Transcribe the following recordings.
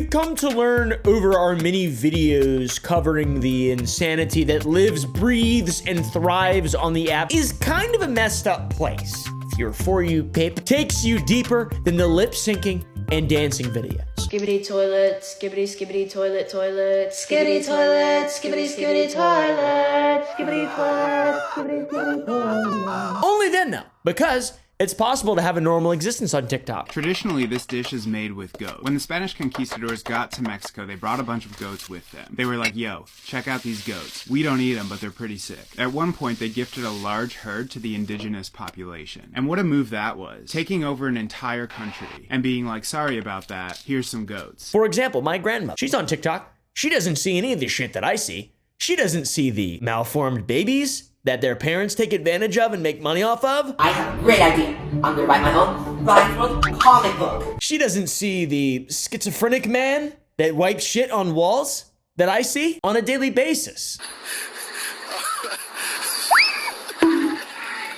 we've come to learn over our many videos covering the insanity that lives, breathes, and thrives on the app is kind of a messed up place. If your For You page takes you deeper than the lip syncing and dancing videos. Skibbity toilet, skibbity skibbity toilet, toilet, skibbity toilet, skibbity skibbity toilet, skibbity toilet, skibbity skibbity toilet. Only then though, because it's possible to have a normal existence on TikTok. Traditionally, this dish is made with goat. When the Spanish conquistadors got to Mexico, they brought a bunch of goats with them. They were like, yo, check out these goats. We don't eat them, but they're pretty sick. At one point, they gifted a large herd to the indigenous population. And what a move that was. Taking over an entire country and being like, sorry about that, here's some goats. For example, my grandmother, she's on TikTok. She doesn't see any of the shit that I see. She doesn't see the malformed babies that their parents take advantage of and make money off of. I have a great idea. I'm gonna write my own Ryan's World comic book. She doesn't see the schizophrenic man that wipes shit on walls that I see on a daily basis.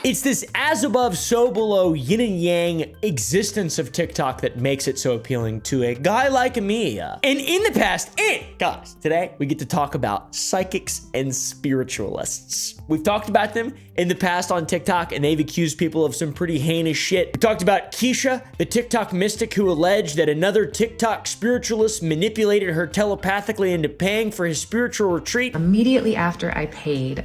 It's this as above, so below, yin and yang existence of TikTok that makes it so appealing to a guy like me. And in the past, guys, today we get to talk about psychics and spiritualists. We've talked about them in the past on TikTok, and they've accused people of some pretty heinous shit. We talked about Keisha, the TikTok mystic who alleged that another TikTok spiritualist manipulated her telepathically into paying for his spiritual retreat. Immediately after I paid,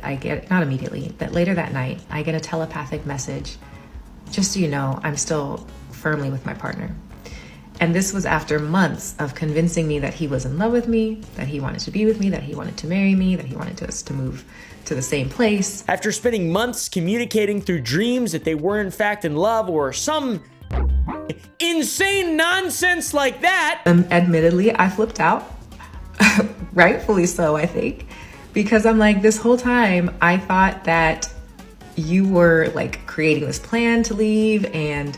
not immediately, but later that night, I get a telepathic message. Just so you know, I'm still firmly with my partner. And this was after months of convincing me that he was in love with me, that he wanted to be with me, that he wanted to marry me, that he wanted us to move to the same place. After spending months communicating through dreams that they were in fact in love or some insane nonsense like that. Admittedly, I flipped out. Rightfully so, I think. Because I'm like, this whole time, I thought that you were like creating this plan to leave and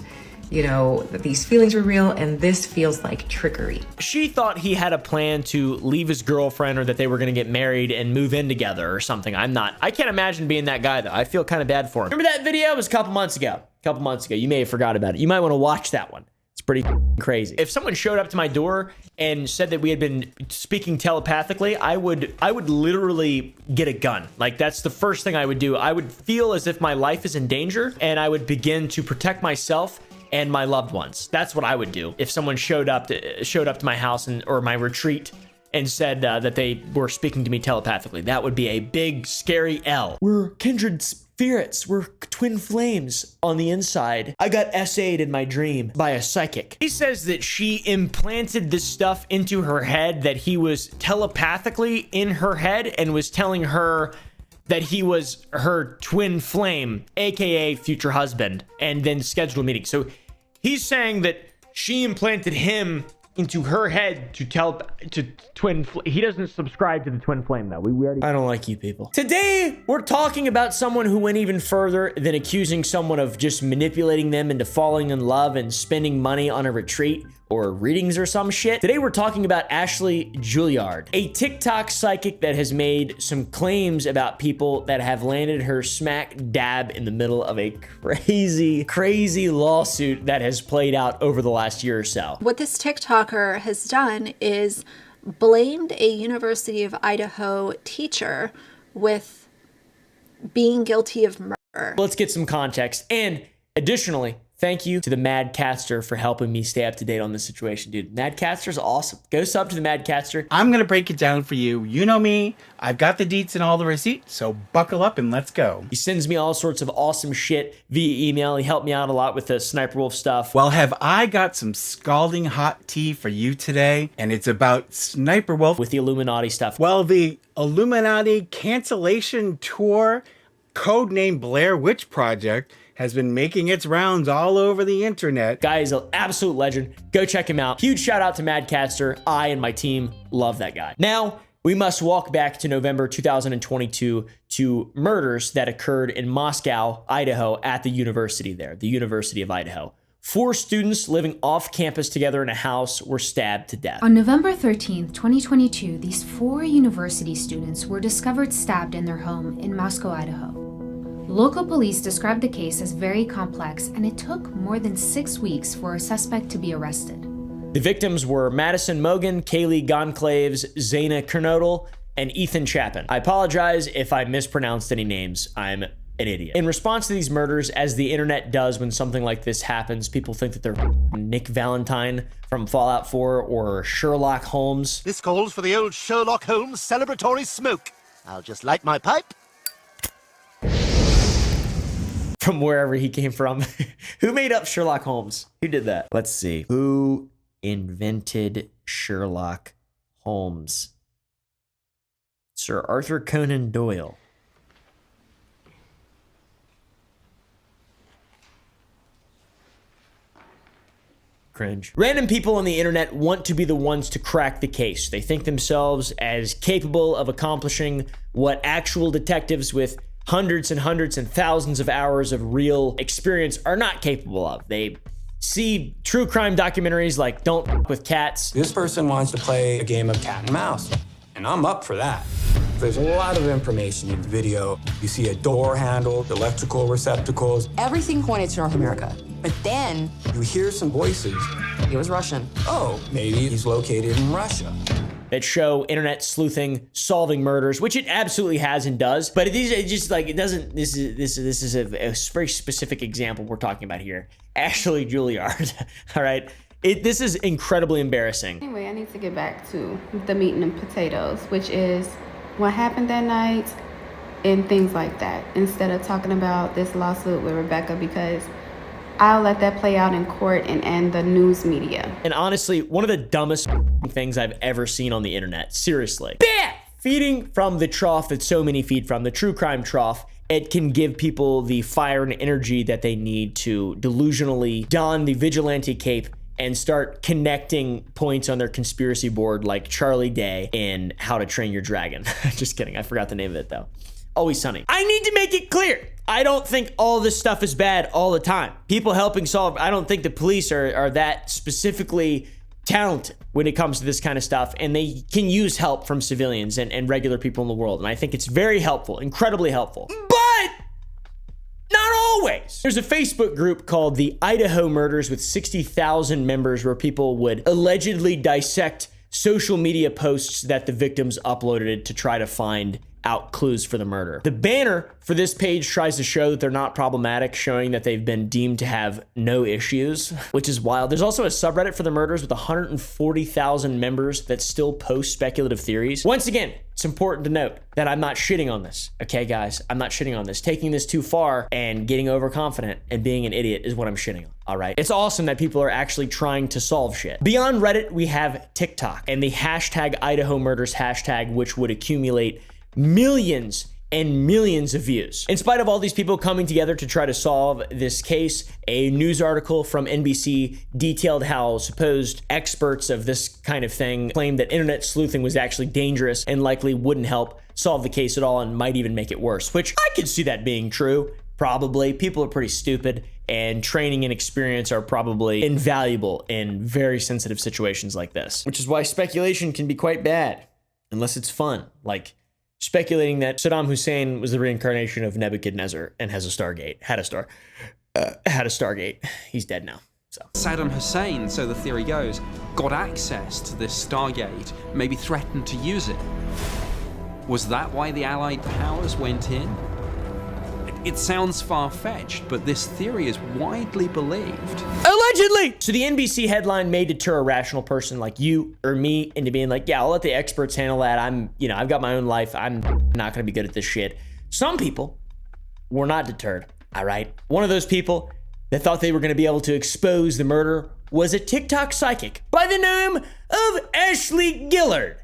you know, that these feelings were real and this feels like trickery. She thought he had a plan to leave his girlfriend or that they were going to get married and move in together or something. I can't imagine being that guy though. I feel kind of bad for him. Remember that video? It was a couple months ago. You may have forgot about it. You might want to watch that one. It's pretty crazy. If someone showed up to my door and said that we had been speaking telepathically, I would literally get a gun. Like that's the first thing I would do. I would feel as if my life is in danger and I would begin to protect myself and my loved ones. That's what I would do if someone showed up to my house or my retreat and said that they were speaking to me telepathically. That would be a big, scary L. We're kindred spirits. We're twin flames on the inside. I got SA'd in my dream by a psychic. He says that she implanted this stuff into her head, that he was telepathically in her head and was telling her that he was her twin flame, aka future husband, and then scheduled a meeting. So he's saying that she implanted him into her head to twin flame. He doesn't subscribe to the twin flame though. We already. I don't like you people. Today we're talking about someone who went even further than accusing someone of just manipulating them into falling in love and spending money on a retreat or readings or some shit. Today we're talking about Ashley Juilliard, a TikTok psychic that has made some claims about people that have landed her smack dab in the middle of a crazy lawsuit that has played out over the last year or so. What this TikToker has done is blamed a University of Idaho teacher with being guilty of murder. Let's get some context. And additionally, thank you to the Madcaster for helping me stay up to date on this situation, dude. Madcaster's awesome. Go sub to the Madcaster. I'm going to break it down for you. You know me. I've got the deets and all the receipts, so buckle up and let's go. He sends me all sorts of awesome shit via email. He helped me out a lot with the Sniper Wolf stuff. Well, have I got some scalding hot tea for you today, and it's about Sniper Wolf. With the Illuminati stuff. Well, the Illuminati cancellation tour, codenamed Blair Witch Project, has been making its rounds all over the internet. Guy is an absolute legend. Go check him out. Huge shout out to Madcaster. I and my team love that guy. Now, we must walk back to November 2022 to murders that occurred in Moscow, Idaho at the university there, the University of Idaho. 4 students living off campus together in a house were stabbed to death. On November 13th, 2022, these 4 university students were discovered stabbed in their home in Moscow, Idaho. Local police described the case as very complex, and it took more than 6 weeks for a suspect to be arrested. The victims were Madison Mogan, Kaylee Gonclaves, Zaina Kernodle, and Ethan Chapin. I apologize if I mispronounced any names. I'm an idiot. In response to these murders, as the internet does when something like this happens, people think that they're Nick Valentine from Fallout 4 or Sherlock Holmes. This calls for the old Sherlock Holmes celebratory smoke. I'll just light my pipe. From wherever he came from. Who made up Sherlock Holmes? Who did that? Let's see. Who invented Sherlock Holmes? Sir Arthur Conan Doyle. Cringe. Random people on the internet want to be the ones to crack the case. They think themselves as capable of accomplishing what actual detectives with hundreds and hundreds and thousands of hours of real experience are not capable of. They see true crime documentaries like Don't F with Cats. This person wants to play a game of cat and mouse, and I'm up for that. There's a lot of information in the video. You see a door handle, electrical receptacles. Everything pointed to North America. But then you hear some voices. He was Russian. Oh, maybe he's located in Russia. That show internet sleuthing, solving murders, which it absolutely has and does. But it just like, it doesn't, this is a very specific example we're talking about here. Ashley Juilliard, all right? This is incredibly embarrassing. Anyway, I need to get back to the meat and potatoes, which is what happened that night and things like that, instead of talking about this lawsuit with Rebecca, because I'll let that play out in court and the news media. And honestly, one of the dumbest things I've ever seen on the internet. Seriously. Bah! Feeding from the trough that so many feed from, the true crime trough, it can give people the fire and energy that they need to delusionally don the vigilante cape and start connecting points on their conspiracy board like Charlie Day in How to Train Your Dragon. Just kidding. I forgot the name of it though. Always Sunny. I need to make it clear. I don't think all this stuff is bad all the time. People helping solve, I don't think the police are that specifically talented when it comes to this kind of stuff, and they can use help from civilians and regular people in the world. And I think it's very helpful, incredibly helpful. But not always. There's a Facebook group called the Idaho Murders with 60,000 members where people would allegedly dissect social media posts that the victims uploaded to try to find out clues for the murder. The banner for this page tries to show that they're not problematic, showing that they've been deemed to have no issues, which is wild. There's also a subreddit for the murders with 140,000 members that still post speculative theories. Once again, it's important to note that I'm not shitting on this, okay, guys? I'm not shitting on this. Taking this too far and getting overconfident and being an idiot is what I'm shitting on, all right? It's awesome that people are actually trying to solve shit. Beyond Reddit, we have TikTok and the hashtag Idaho Murders hashtag, which would accumulate millions and millions of views. In spite of all these people coming together to try to solve this case, a news article from NBC detailed how supposed experts of this kind of thing claimed that internet sleuthing was actually dangerous and likely wouldn't help solve the case at all and might even make it worse, which I could see that being true. Probably. People are pretty stupid, and training and experience are probably invaluable in very sensitive situations like this, which is why speculation can be quite bad unless it's fun, like speculating that Saddam Hussein was the reincarnation of Nebuchadnezzar and had a Stargate. He's dead now. So Saddam Hussein, so the theory goes, got access to this Stargate, maybe threatened to use it. Was that why the Allied powers went in? It sounds far-fetched, but this theory is widely believed. Allegedly! So the NBC headline may deter a rational person like you or me into being like, yeah, I'll let the experts handle that. I've got my own life. I'm not gonna be good at this shit. Some people were not deterred, all right? One of those people that thought they were gonna be able to expose the murder was a TikTok psychic by the name of Ashley Juilliard.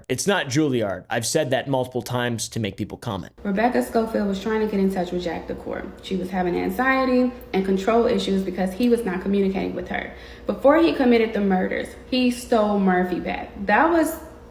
It's not Juilliard. I've said that multiple times to make people comment. Rebecca Schofield was trying to get in touch with Jack DeCour. She was having anxiety and control issues because he was not communicating with her. Before he committed the murders, he stole Murphy back.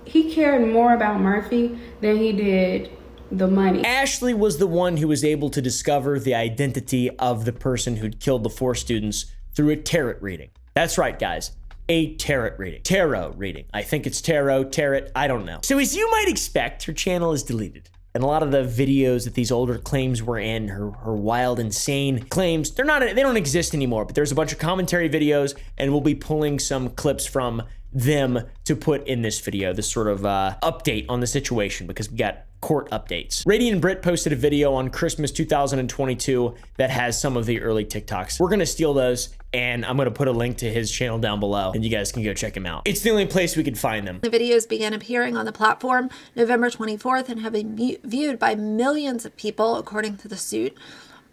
He cared more about Murphy than he did the money. Ashley was the one who was able to discover the identity of the person who'd killed the 4 students through a tarot reading. That's right, guys. A tarot reading. I think it's tarot, I don't know. So as you might expect, her channel is deleted. And a lot of the videos that these older claims were in, her wild, insane claims, they don't exist anymore. But there's a bunch of commentary videos, and we'll be pulling some clips from them to put in this video, this sort of update on the situation, because we got court updates. Radiant Brit posted a video on Christmas 2022 that has some of the early TikToks. We're gonna steal those, and I'm gonna put a link to his channel down below, and you guys can go check him out. It's the only place we could find them. The videos began appearing on the platform November 24th and have been viewed by millions of people, according to the suit,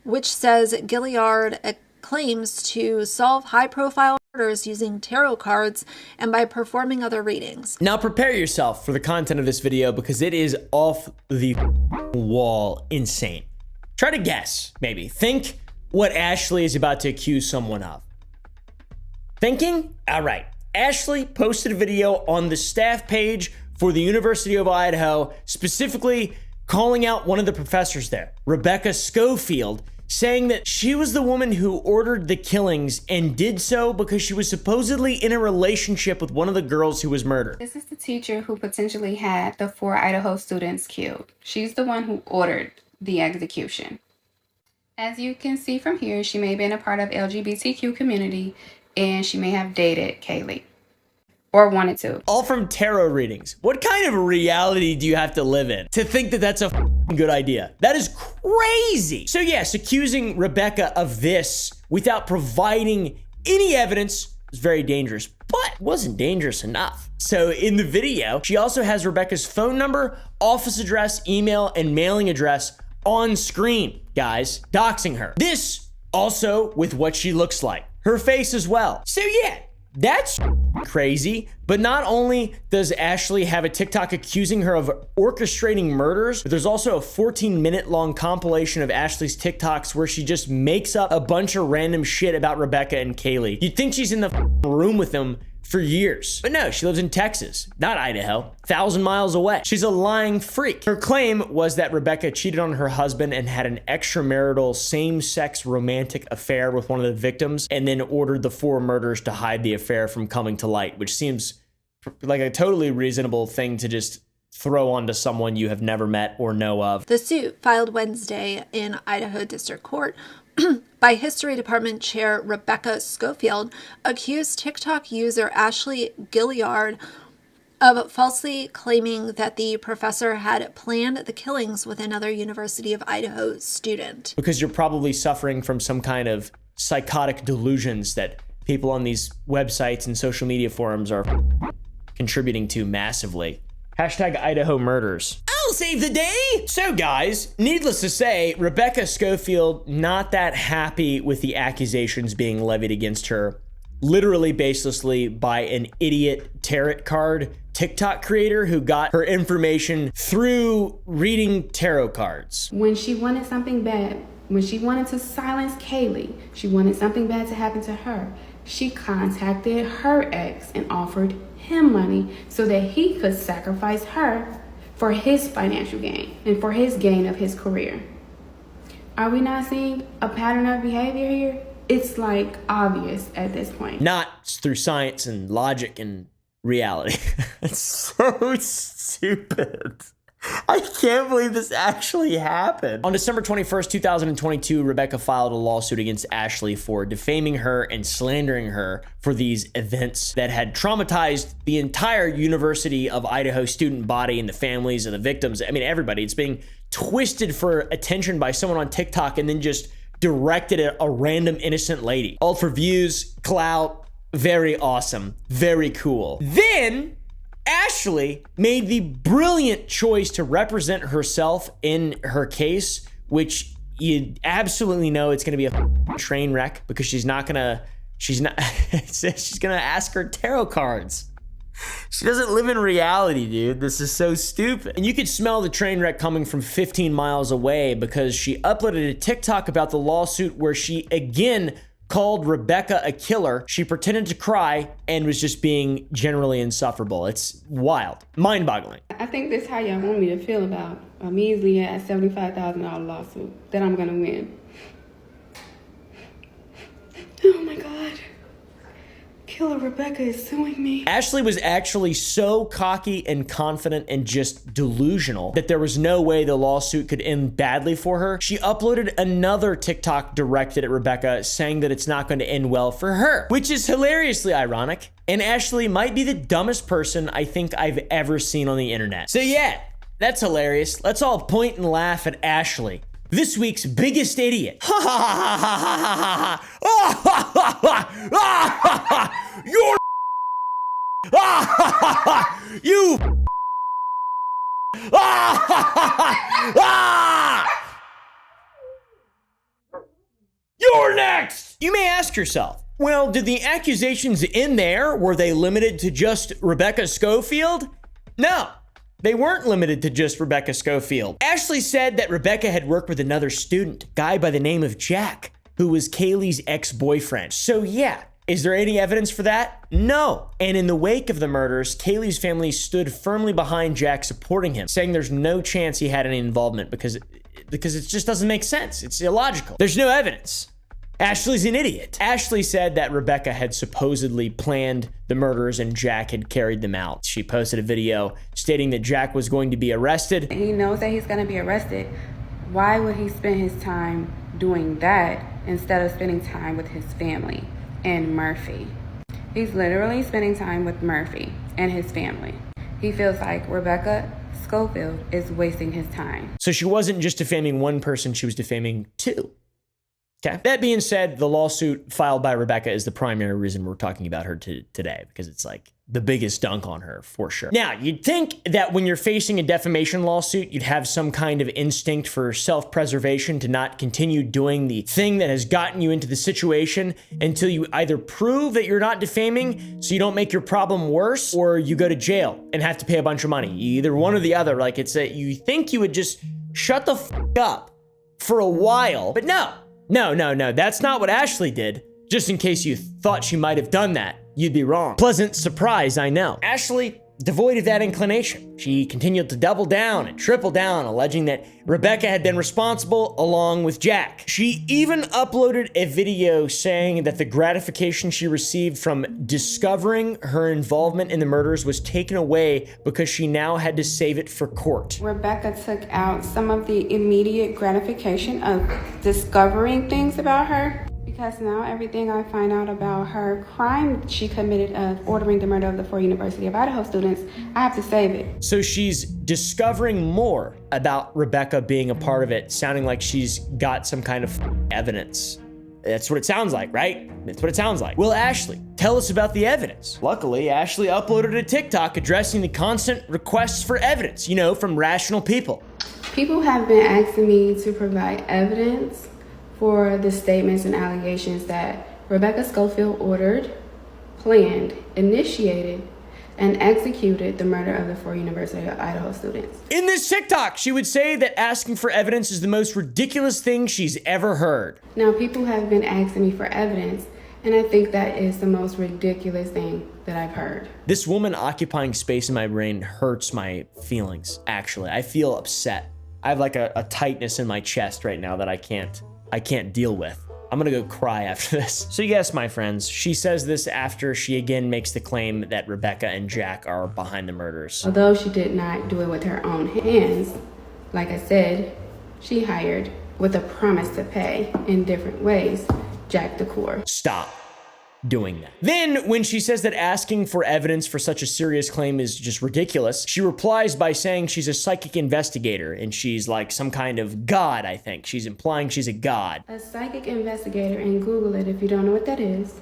which says Gilliard claims to solve high-profile murders using tarot cards and by performing other readings. Now prepare yourself for the content of this video, because it is off the wall insane. Try to guess, maybe. Think what Ashley is about to accuse someone of. Thinking? All right. Ashley posted a video on the staff page for the University of Idaho, specifically calling out one of the professors there, Rebecca Schofield, saying that she was the woman who ordered the killings and did so because she was supposedly in a relationship with one of the girls who was murdered. This is the teacher who potentially had the 4 Idaho students killed. She's the one who ordered the execution. As you can see from here, she may have been a part of LGBTQ community, and she may have dated Kaylee. Or wanted to. All from tarot readings. What kind of reality do you have to live in to think that that's a good idea? That is crazy. So yes, accusing Rebecca of this without providing any evidence is very dangerous, but wasn't dangerous enough. So in the video, she also has Rebecca's phone number, office address, email, and mailing address on screen, guys, doxing her. This also with what she looks like, her face as well. So yeah, that's crazy. But not only does Ashley have a TikTok accusing her of orchestrating murders, but there's also a 14-minute long compilation of Ashley's TikToks where she just makes up a bunch of random shit about Rebecca and Kaylee. You'd think she's in the room with them for years. But no, she lives in Texas, not Idaho, 1,000 miles away. She's a lying freak. Her claim was that Rebecca cheated on her husband and had an extramarital same-sex romantic affair with one of the victims, and then ordered the 4 murders to hide the affair from coming to light, which seems like a totally reasonable thing to just throw onto someone you have never met or know of. The suit, filed Wednesday in Idaho District Court by History Department Chair Rebecca Schofield, accused TikTok user Ashley Gilliard of falsely claiming that the professor had planned the killings with another University of Idaho student. Because you're probably suffering from some kind of psychotic delusions that people on these websites and social media forums are contributing to massively. Hashtag Idaho murders. I'll save the day. So guys, needless to say, Rebecca Schofield not that happy with the accusations being levied against her, literally baselessly by an idiot tarot card TikTok creator who got her information through reading tarot cards. When she wanted something bad, when she wanted to silence Kaylee, she wanted something bad to happen to her, she contacted her ex and offered him money so that he could sacrifice her for his financial gain and for his gain of his career. Are we not seeing a pattern of behavior here? It's like obvious at this point. Not through science and logic and reality. It's so stupid. I can't believe this actually happened. On December 21st, 2022, Rebecca filed a lawsuit against Ashley for defaming her and slandering her for these events that had traumatized the entire University of Idaho student body and the families of the victims. I mean, everybody. It's being twisted for attention by someone on TikTok and then just directed at a random innocent lady. All for views, clout, very awesome, very cool. Then Ashley made the brilliant choice to represent herself in her case, which you absolutely know it's going to be a train wreck because she's gonna ask her tarot cards. She doesn't live in reality, dude. This is so stupid. And you could smell the train wreck coming from 15 miles away because she uploaded a TikTok about the lawsuit where she again called Rebecca a killer. She pretended to cry and was just being generally insufferable. It's wild, mind-boggling. I think this is how y'all want me to feel about a measly ass $75,000 lawsuit that I'm gonna win. Oh my God. killer Rebecca is suing me. Ashley was actually so cocky and confident and just delusional that there was no way the lawsuit could end badly for her. She uploaded another TikTok directed at Rebecca saying that it's not going to end well for her, which is hilariously ironic. And Ashley might be the dumbest person I think I've ever seen on the internet. So yeah, that's hilarious. Let's all point and laugh at Ashley, this week's biggest idiot. Ha ha ha ha ha ha ha ha. You're you You're next. You may ask yourself, well, did the accusations in there, were they limited to just Rebecca Schofield? No, they weren't limited to just Rebecca Schofield. Ashley said that Rebecca had worked with another student, a guy by the name of Jack, who was Kaylee's ex-boyfriend. So yeah, is there any evidence for that? No. And in the wake of the murders, Kaylee's family stood firmly behind Jack, supporting him, saying there's no chance he had any involvement because it just doesn't make sense. It's illogical. There's no evidence. Ashley's an idiot. Ashley said that Rebecca had supposedly planned the murders and Jack had carried them out. She posted a video stating that Jack was going to be arrested. He knows that he's going to be arrested. Why would he spend his time doing that instead of spending time with his family and Murphy? He's literally spending time with Murphy and his family. He feels like Rebecca Schofield is wasting his time. So she wasn't just defaming one person, she was defaming two. Okay. That being said, the lawsuit filed by Rebecca is the primary reason we're talking about her today, because it's like the biggest dunk on her for sure. Now, you'd think that when you're facing a defamation lawsuit, you'd have some kind of instinct for self-preservation to not continue doing the thing that has gotten you into the situation until you either prove that you're not defaming so you don't make your problem worse, or you go to jail and have to pay a bunch of money. Either one or the other. Like, it's a, you think you would just shut the f up for a while, but no. No, that's not what Ashley did. Just in case you thought she might have done that, you'd be wrong. Pleasant surprise, I know. Ashley, devoid of that inclination, she continued to double down and triple down, alleging that Rebecca had been responsible along with Jack. She even uploaded a video saying that the gratification she received from discovering her involvement in the murders was taken away because she now had to save it for court. Rebecca took out some of the immediate gratification of discovering things about her, because now everything I find out about her crime she committed of ordering the murder of the 4 University of Idaho students, I have to save it. So she's discovering more about Rebecca being a part of it, sounding like she's got some kind of evidence. That's what it sounds like, right? That's what it sounds like. Well, Ashley, tell us about the evidence. Luckily, Ashley uploaded a TikTok addressing the constant requests for evidence, you know, from rational people. People have been asking me to provide evidence for the statements and allegations that Rebecca Schofield ordered, planned, initiated, and executed the murder of the 4 University of Idaho students. In this TikTok, she would say that asking for evidence is the most ridiculous thing she's ever heard. Now, people have been asking me for evidence, and I think that is the most ridiculous thing that I've heard. This woman occupying space in my brain hurts my feelings, actually. I feel upset. I have like a tightness in my chest right now that I can't deal with. I'm gonna go cry after this. So yes, my friends, she says this after she again makes the claim that Rebecca and Jack are behind the murders. Although she did not do it with her own hands, like I said, she hired, with a promise to pay in different ways, Jack DeCour. Stop doing that. Then, when she says that asking for evidence for such a serious claim is just ridiculous, she replies by saying she's a psychic investigator and she's like some kind of god, I think. She's implying she's a god. A psychic investigator, and Google it if you don't know what that is.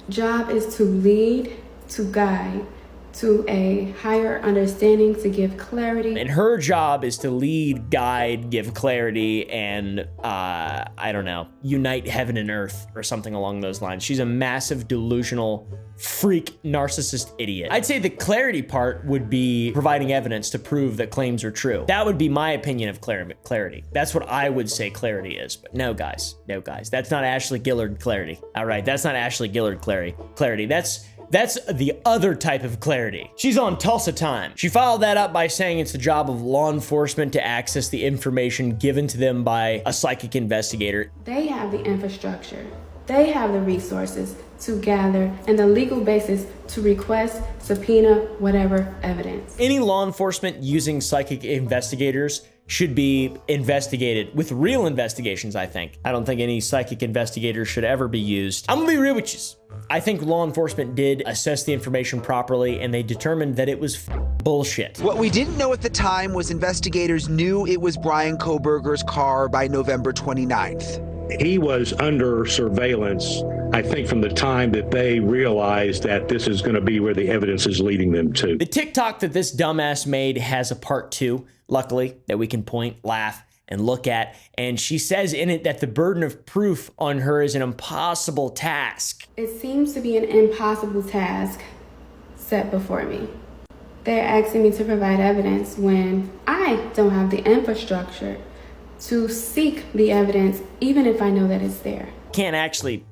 Job is to lead, to guide, to a higher understanding, to give clarity. And her job is to lead, guide, give clarity, and I don't know, unite heaven and earth or something along those lines. She's a massive delusional freak narcissist idiot. I'd say the clarity part would be providing evidence to prove that claims are true. That would be my opinion of clarity. That's what I would say clarity is. But no, guys, that's not Ashley Gillard clarity. All right, that's not Ashley Gillard clarity. That's the other type of clarity. She's on Tulsa time. She followed that up by saying it's the job of law enforcement to access the information given to them by a psychic investigator. They have the infrastructure. They have the resources to gather and the legal basis to request, subpoena, whatever evidence. Any law enforcement using psychic investigators should be investigated with real investigations, I think. I don't think any psychic investigators should ever be used. I'm gonna be real with you. I think law enforcement did assess the information properly and they determined that it was bullshit. What we didn't know at the time was investigators knew it was Bryan Kohberger's car by November 29th. He was under surveillance, I think, from the time that they realized that this is going to be where the evidence is leading them to. The TikTok that this dumbass made has a part 2, luckily, that we can point, laugh, and look at. And she says in it that the burden of proof on her is an impossible task. It seems to be an impossible task set before me. They're asking me to provide evidence when I don't have the infrastructure to seek the evidence, even if I know that it's there. Can't actually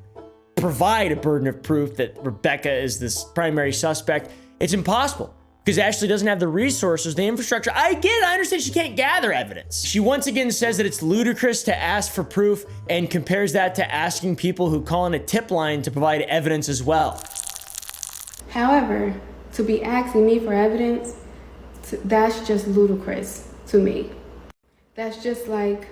provide a burden of proof that Rebecca is this primary suspect. It's impossible because Ashley doesn't have the resources, the infrastructure. I get it, I understand she can't gather evidence. She once again says that it's ludicrous to ask for proof and compares that to asking people who call in a tip line to provide evidence as well. However, to be asking me for evidence, that's just ludicrous to me. That's just like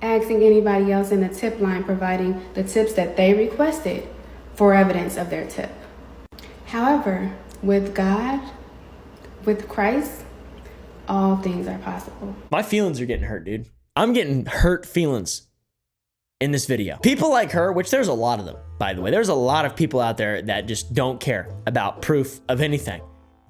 asking anybody else in the tip line providing the tips that they requested for evidence of their tip. However, with God, with Christ, all things are possible. My feelings are getting hurt, dude. I'm getting hurt feelings in this video. People like her, which there's a lot of them, by the way. There's a lot of people out there that just don't care about proof of anything.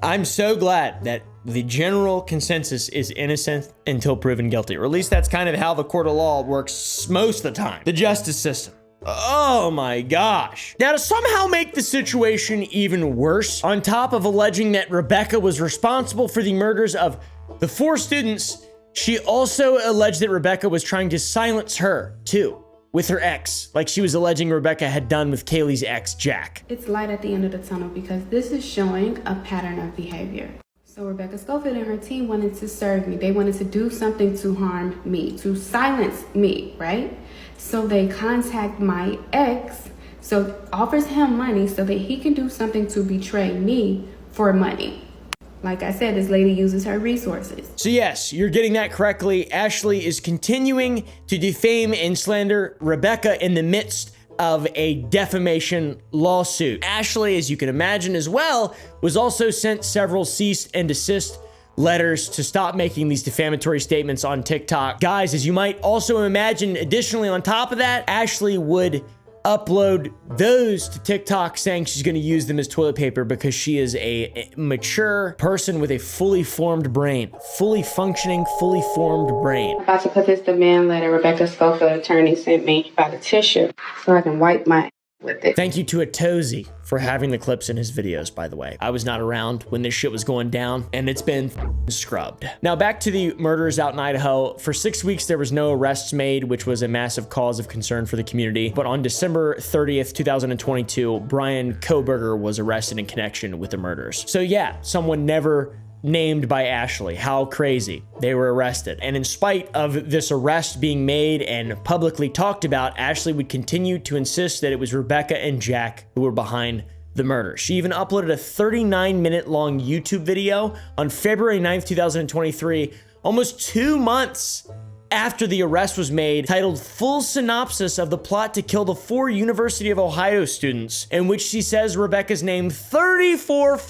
I'm so glad that the general consensus is innocent until proven guilty, or at least that's kind of how the court of law works most of the time. The justice system. Oh my gosh. Now, to somehow make the situation even worse, on top of alleging that Rebecca was responsible for the murders of the 4 students, she also alleged that Rebecca was trying to silence her too, with her ex, like she was alleging Rebecca had done with Kaylee's ex, Jack. It's light at the end of the tunnel because this is showing a pattern of behavior. So Rebecca Schofield and her team wanted to serve me. They wanted to do something to harm me, to silence me, right? So they contact my ex, so offers him money so that he can do something to betray me for money. Like I said, this lady uses her resources. So yes, you're getting that correctly. Ashley is continuing to defame and slander Rebecca in the midst of a defamation lawsuit. Ashley, as you can imagine as well, was also sent several cease and desist letters to stop making these defamatory statements on TikTok. Guys, as you might also imagine, additionally on top of that, Ashley would upload those to TikTok saying she's going to use them as toilet paper because she is a mature person with a fully formed brain, fully functioning, fully formed brain. About to put this demand letter Rebecca Schofield attorney sent me by the tissue so I can wipe my with it. Thank you to Atozy for having the clips in his videos, by the way. I was not around when this shit was going down, and it's been scrubbed. Now back to the murders out in Idaho. For 6 weeks, there was no arrests made, which was a massive cause of concern for the community. But on December 30th, 2022, Bryan Kohberger was arrested in connection with the murders. So yeah, someone never named by Ashley. How crazy. They were arrested. And in spite of this arrest being made and publicly talked about, Ashley would continue to insist that it was Rebecca and Jack who were behind the murder. She even uploaded a 39-minute long YouTube video on February 9th, 2023, almost 2 months after the arrest was made, titled Full Synopsis of the Plot to Kill the 4 University of Ohio Students, in which she says Rebecca's name 34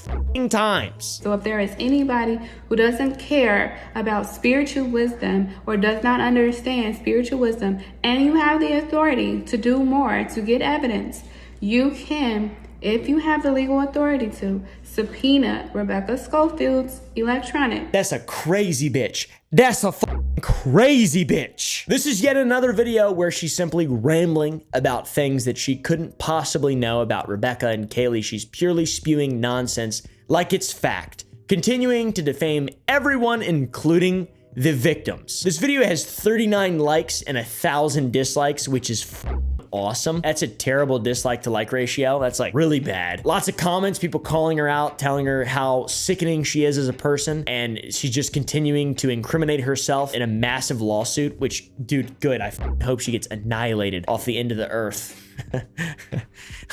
times. So if there is anybody who doesn't care about spiritual wisdom or does not understand spiritual wisdom, and you have the authority to do more, to get evidence, you can, if you have the legal authority to, subpoena Rebecca Schofield's electronic. That's a crazy bitch. That's a crazy bitch. This is yet another video where she's simply rambling about things that she couldn't possibly know about Rebecca and Kaylee. She's purely spewing nonsense like it's fact, continuing to defame everyone, including the victims. This video has 39 likes and 1,000 dislikes, which is awesome. That's a terrible dislike to like ratio. That's like really bad. Lots of comments, people calling her out, telling her how sickening she is as a person, and she's just continuing to incriminate herself in a massive lawsuit, which, dude, good. I hope she gets annihilated off the end of the earth.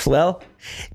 Well,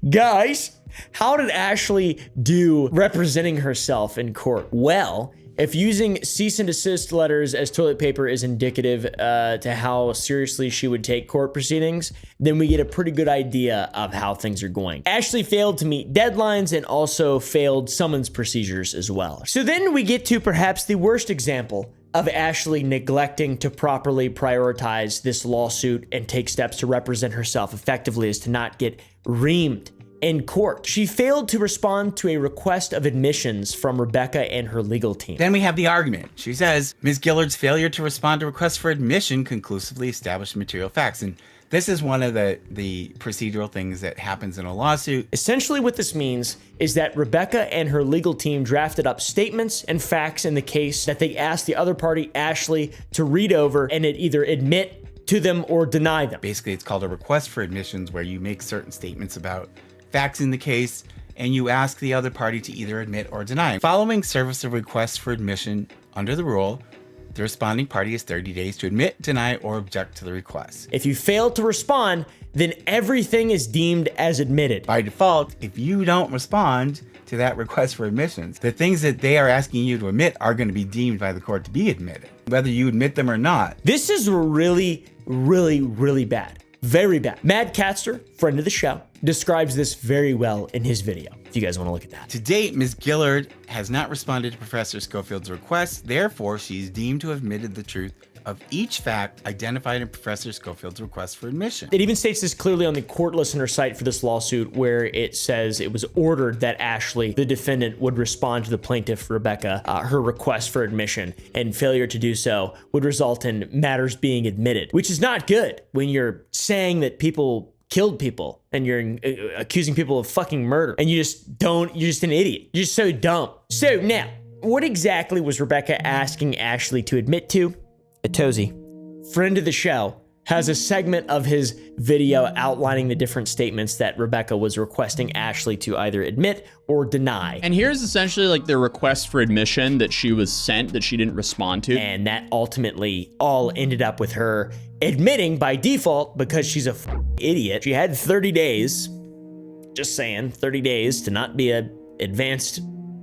guys, how did Ashley do representing herself in court? Well, if using cease and desist letters as toilet paper is indicative to how seriously she would take court proceedings, then we get a pretty good idea of how things are going. Ashley failed to meet deadlines and also failed summons procedures as well. So then we get to perhaps the worst example of Ashley neglecting to properly prioritize this lawsuit and take steps to represent herself effectively as to not get reamed in court. She failed to respond to a request of admissions from Rebecca and her legal team. Then we have the argument. She says, Ms. Gillard's failure to respond to requests for admission conclusively established material facts. And this is one of the procedural things that happens in a lawsuit. Essentially what this means is that Rebecca and her legal team drafted up statements and facts in the case that they asked the other party, Ashley, to read over and either admit to them or deny them. Basically, it's called a request for admissions, where you make certain statements about facts in the case and you ask the other party to either admit or deny. Following service of requests for admission under the rule, the responding party has 30 days to admit, deny, or object to the request. If you fail to respond, then everything is deemed as admitted. By default, if you don't respond to that request for admissions, the things that they are asking you to admit are going to be deemed by the court to be admitted, whether you admit them or not. This is really, really, really bad. Very bad. Mad Catster, friend of the show, describes this very well in his video, if you guys want to look at that. To date, Ms. Gillard has not responded to Professor Schofield's request. Therefore, she's deemed to have admitted the truth of each fact identified in Professor Schofield's request for admission. It even states this clearly on the court listener site for this lawsuit, where it says it was ordered that Ashley, the defendant, would respond to the plaintiff, Rebecca, her request for admission, and failure to do so would result in matters being admitted, which is not good when you're saying that people killed people and you're accusing people of fucking murder and you're just an idiot. You're so dumb. So now, what exactly was Rebecca asking Ashley to admit to? Atozy, friend of the show, has a segment of his video outlining the different statements that Rebecca was requesting Ashley to either admit or deny. And here's essentially like the request for admission that she was sent that she didn't respond to. And that ultimately all ended up with her admitting by default because she's a idiot. She had 30 days, just saying, 30 days to not be a advanced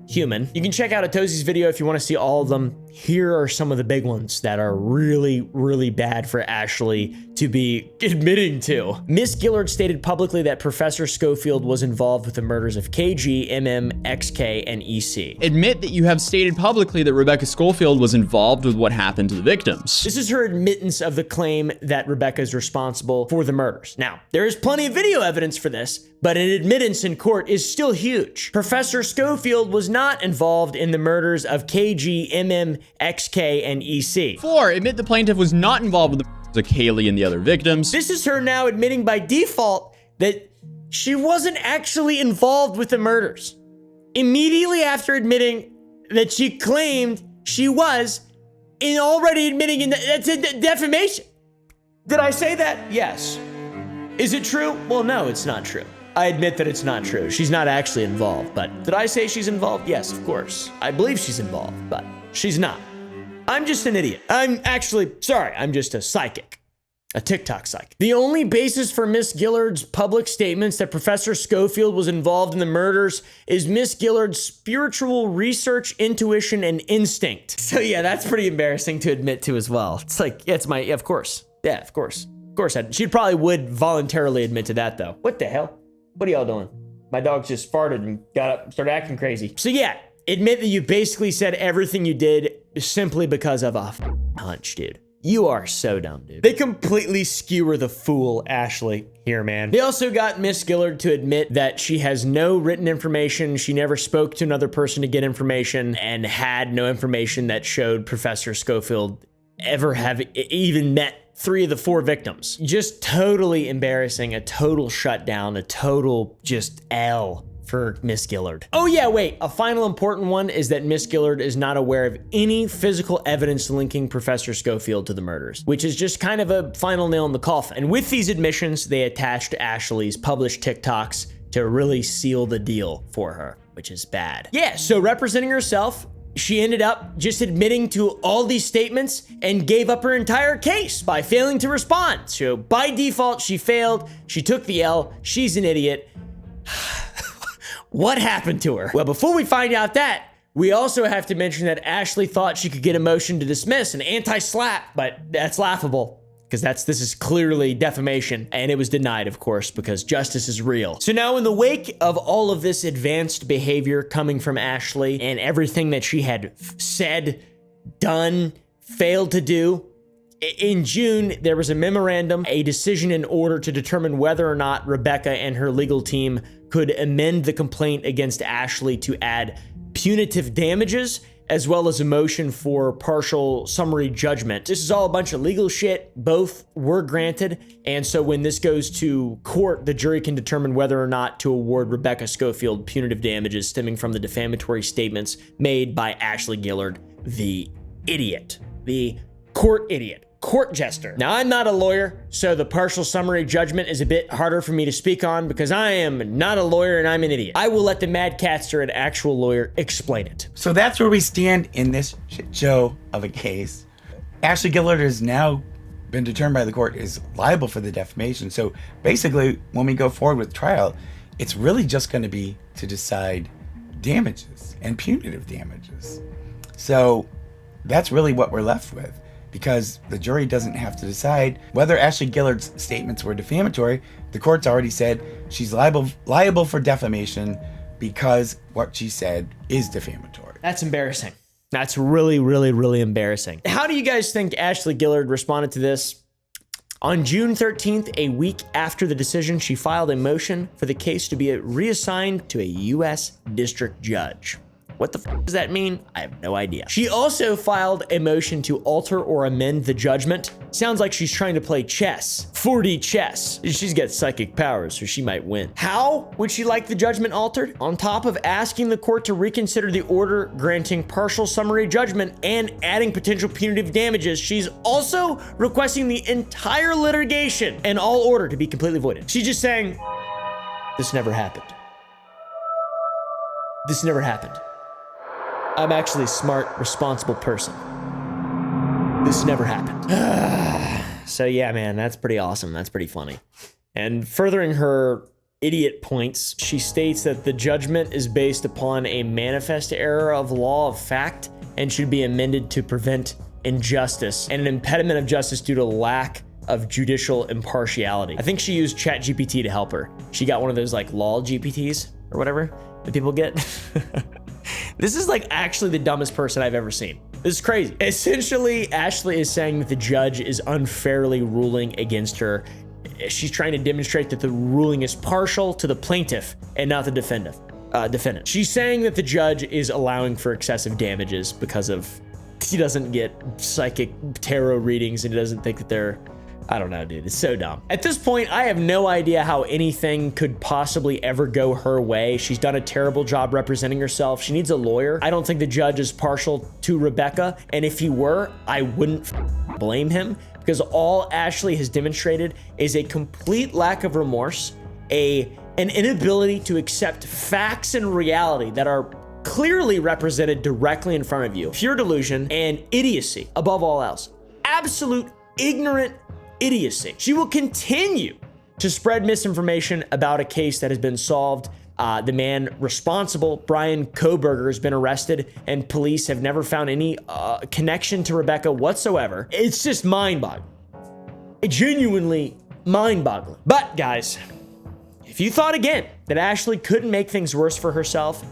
human. You can check out Atozy's video if you want to see all of them. Here are some of the big ones that are really, really bad for Ashley to be admitting to. Miss Gillard stated publicly that Professor Schofield was involved with the murders of KG, MM, XK, and EC. Admit that you have stated publicly that Rebecca Schofield was involved with what happened to the victims. This is her admittance of the claim that Rebecca is responsible for the murders. Now, there is plenty of video evidence for this, but an admittance in court is still huge. Professor Schofield was not involved in the murders of KG, MM, XK, and EC. 4. Admit the plaintiff was not involved with the murders of Kaylee and the other victims. This is her now admitting by default that she wasn't actually involved with the murders. Immediately after admitting that she claimed she was, and already admitting that's a defamation. Did I say that? Yes. Is it true? Well, no, it's not true. I admit that it's not true. She's not actually involved, but did I say she's involved? Yes, of course. I believe she's involved, but she's not. I'm just an idiot. I'm just a psychic. A TikTok psychic. The only basis for Miss Gillard's public statements that Professor Schofield was involved in the murders is Miss Gillard's spiritual research, intuition, and instinct. So yeah, that's pretty embarrassing to admit to as well. It's like, yeah, of course. Yeah, of course. Of course, she probably would voluntarily admit to that though. What the hell? What are y'all doing? My dog just farted and got up and started acting crazy. So yeah, admit that you basically said everything you did simply because of a hunch, dude. You are so dumb, dude. They completely skewer the fool, Ashley, here, man. They also got Miss Gillard to admit that she has no written information, she never spoke to another person to get information, and had no information that showed Professor Schofield ever have even met 3 of the 4 victims. Just totally embarrassing, a total shutdown, a total just L for Miss Gillard. Oh yeah, wait, a final important one is that Miss Gillard is not aware of any physical evidence linking Professor Schofield to the murders, which is just kind of a final nail in the coffin. And with these admissions, they attached Ashley's published TikToks to really seal the deal for her, which is bad. Yeah, so representing herself she ended up just admitting to all these statements and gave up her entire case by failing to respond. So by default, she failed. She took the L. She's an idiot. What happened to her? Well, before we find out that, we also have to mention that Ashley thought she could get a motion to dismiss, an anti-slap, but that's laughable because this is clearly defamation, and it was denied, of course, because justice is real. So now in the wake of all of this advanced behavior coming from Ashley and everything that she had said, done, failed to do, in June, there was a memorandum, a decision in order to determine whether or not Rebecca and her legal team could amend the complaint against Ashley to add punitive damages, as well as a motion for partial summary judgment. This is all a bunch of legal shit. Both were granted. And so when this goes to court, the jury can determine whether or not to award Rebecca Schofield punitive damages stemming from the defamatory statements made by Ashley Gillard, the idiot, the court idiot. Court jester. Now, I'm not a lawyer, so the partial summary judgment is a bit harder for me to speak on because I am not a lawyer and I'm an idiot. I will let the Mad Catster, an actual lawyer, explain it. So that's where we stand in this shit show of a case. Ashley Gillard has now been determined by the court is liable for the defamation. So basically, when we go forward with trial, it's really just going to be to decide damages and punitive damages. So that's really what we're left with, because the jury doesn't have to decide whether Ashley Gillard's statements were defamatory. The court's already said she's liable for defamation because what she said is defamatory. That's embarrassing. That's really, really, really embarrassing. How do you guys think Ashley Gillard responded to this? On June 13th, a week after the decision, she filed a motion for the case to be reassigned to a U.S. district judge. What the f does that mean? I have no idea. She also filed a motion to alter or amend the judgment. Sounds like she's trying to play chess. 4D chess. She's got psychic powers, so she might win. How would she like the judgment altered? On top of asking the court to reconsider the order granting partial summary judgment and adding potential punitive damages, she's also requesting the entire litigation and all order to be completely voided. She's just saying, this never happened. This never happened. I'm actually a smart, responsible person. This never happened. So yeah, man, that's pretty awesome. That's pretty funny. And furthering her idiot points, she states that the judgment is based upon a manifest error of law of fact and should be amended to prevent injustice and an impediment of justice due to lack of judicial impartiality. I think she used ChatGPT to help her. She got one of those like law GPTs or whatever that people get. This is like actually the dumbest person I've ever seen. This is crazy. Essentially, Ashley is saying that the judge is unfairly ruling against her. She's trying to demonstrate that the ruling is partial to the plaintiff and not the defendant. She's saying that the judge is allowing for excessive damages because of he doesn't get psychic tarot readings and he doesn't think that they're, I don't know, dude. It's so dumb. At this point, I have no idea how anything could possibly ever go her way. She's done a terrible job representing herself. She needs a lawyer. I don't think the judge is partial to Rebecca. And if he were, I wouldn't blame him because all Ashley has demonstrated is a complete lack of remorse, an inability to accept facts and reality that are clearly represented directly in front of you. Pure delusion and idiocy above all else. Absolute ignorant idiocy. She will continue to spread misinformation about a case that has been solved. The man responsible, Bryan Kohberger, has been arrested and police have never found any connection to Rebecca whatsoever. It's just mind-boggling. Genuinely mind-boggling. But guys, if you thought again that Ashley couldn't make things worse for herself,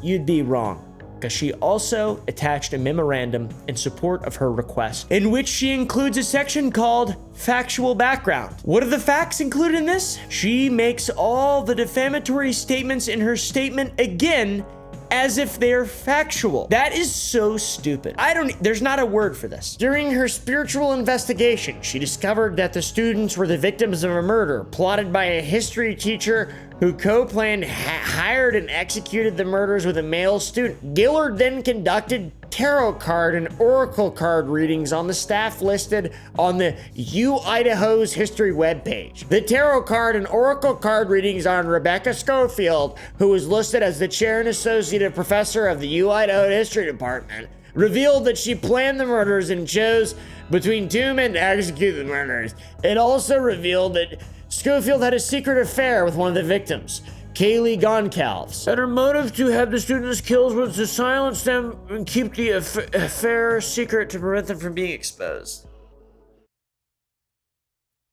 you'd be wrong. Because she also attached a memorandum in support of her request, in which she includes a section called factual background. What are the facts included in this? She makes all the defamatory statements in her statement again as if they're factual. That is so stupid. There's not a word for this. During her spiritual investigation, she discovered that the students were the victims of a murder plotted by a history teacher who co-planned, hired, and executed the murders with a male student. Gillard then conducted tarot card and oracle card readings on the staff listed on the U Idaho's history webpage. The tarot card and oracle card readings on Rebecca Schofield, who was listed as the chair and associate professor of the U Idaho history department, revealed that she planned the murders and chose between two men to execute the murders. It also revealed that Schofield had a secret affair with one of the victims, Kaylee Goncalves, and her motive to have the students killed was to silence them and keep the affair secret to prevent them from being exposed.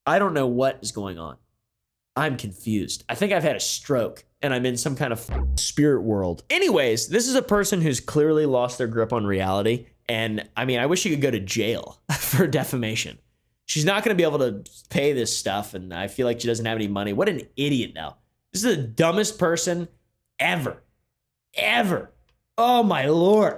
I don't know what is going on. I'm confused. I think I've had a stroke and I'm in some kind of spirit world. Anyways, this is a person who's clearly lost their grip on reality. And I mean, I wish she could go to jail for defamation. She's not going to be able to pay this stuff. And I feel like she doesn't have any money. What an idiot now. This is the dumbest person ever. Ever. Oh my Lord.